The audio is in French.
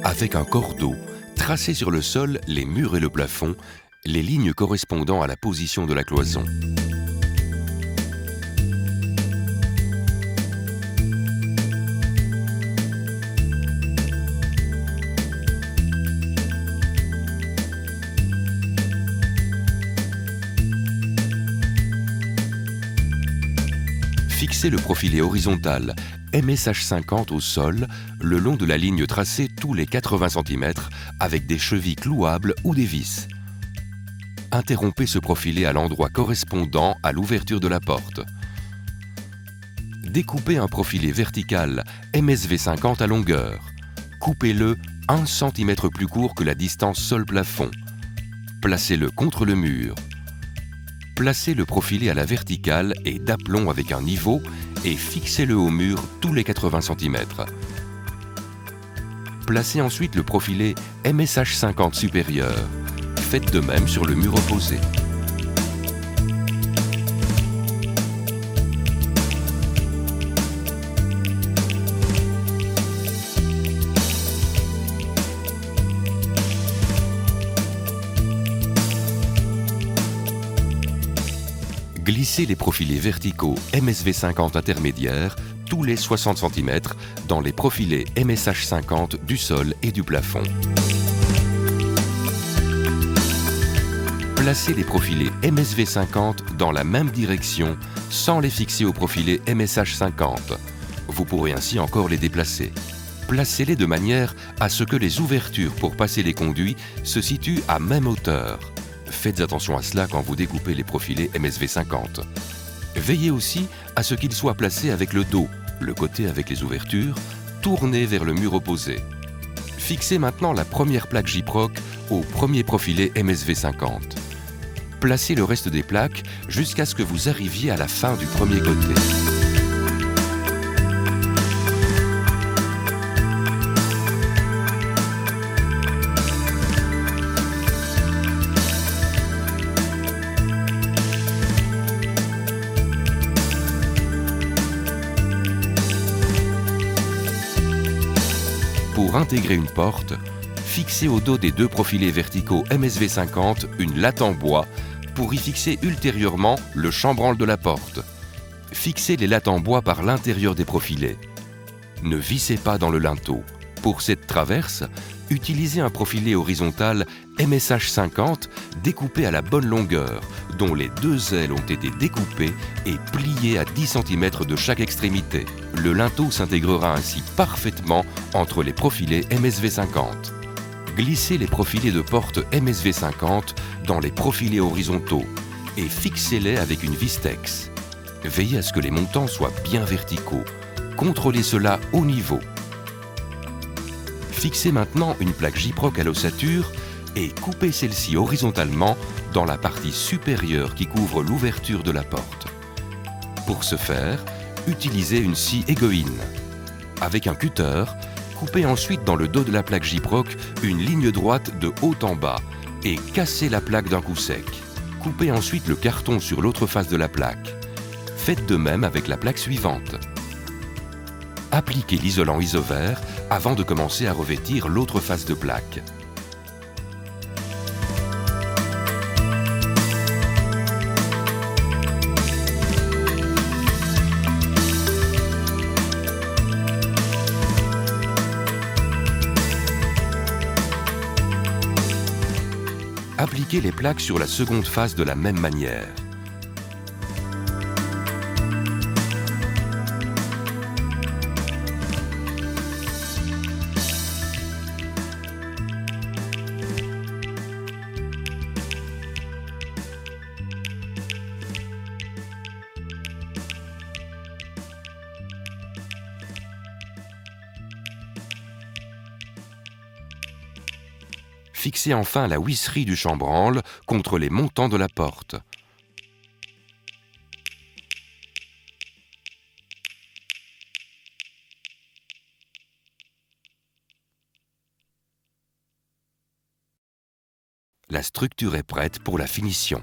Avec un cordeau, tracez sur le sol les murs et le plafond, les lignes correspondant à la position de la cloison. Fixez le profilet horizontal MSH50 au sol, le long de la ligne tracée tous les 80 cm avec des chevilles clouables ou des vis. Interrompez ce profilet à l'endroit correspondant à l'ouverture de la porte. Découpez un profilet vertical MSV50 à longueur. Coupez-le 1 cm plus court que la distance sol-plafond. Placez-le contre le mur. Placez le profilet à la verticale et d'aplomb avec un niveau et fixez-le au mur tous les 80 cm. Placez ensuite le profilet MSH50 supérieur. Faites de même sur le mur opposé. Glissez les profilés verticaux MSV50 intermédiaires tous les 60 cm dans les profilés MSH50 du sol et du plafond. Placez les profilés MSV50 dans la même direction sans les fixer au profilet MSH50. Vous pourrez ainsi encore les déplacer. Placez-les de manière à ce que les ouvertures pour passer les conduits se situent à même hauteur. Faites attention à cela quand vous découpez les profilés MSV50. Veillez aussi à ce qu'ils soient placés avec le dos, le côté avec les ouvertures, tourné vers le mur opposé. Fixez maintenant la première plaque Gyproc au premier profilet MSV50. Placez le reste des plaques jusqu'à ce que vous arriviez à la fin du premier côté. Pour intégrer une porte, fixez au dos des deux profilés verticaux MSV50 une latte en bois pour y fixer ultérieurement le chambranle de la porte. Fixez les lattes en bois par l'intérieur des profilés. Ne vissez pas dans le linteau. Pour cette traverse, utilisez un profilet horizontal MSH50 découpé à la bonne longueur, dont les deux ailes ont été découpées et pliées à 10 cm de chaque extrémité. Le linteau s'intégrera ainsi parfaitement entre les profilés MSV50. Glissez les profilés de porte MSV50 dans les profilés horizontaux et fixez-les avec une Vistex. Veillez à ce que les montants soient bien verticaux. Contrôlez cela au niveau. Fixez maintenant une plaque Gyproc à l'ossature et coupez celle-ci horizontalement dans la partie supérieure qui couvre l'ouverture de la porte. Pour ce faire, utilisez une scie égoïne. Avec un cutter, coupez ensuite dans le dos de la plaque Gyproc une ligne droite de haut en bas et cassez la plaque d'un coup sec. Coupez ensuite le carton sur l'autre face de la plaque. Faites de même avec la plaque suivante. Appliquez l'isolant isovert avant de commencer à revêtir l'autre face de plaque. Appliquez les plaques sur la seconde face de la même manière. Fixez enfin la huisserie du chambranle contre les montants de la porte. La structure est prête pour la finition.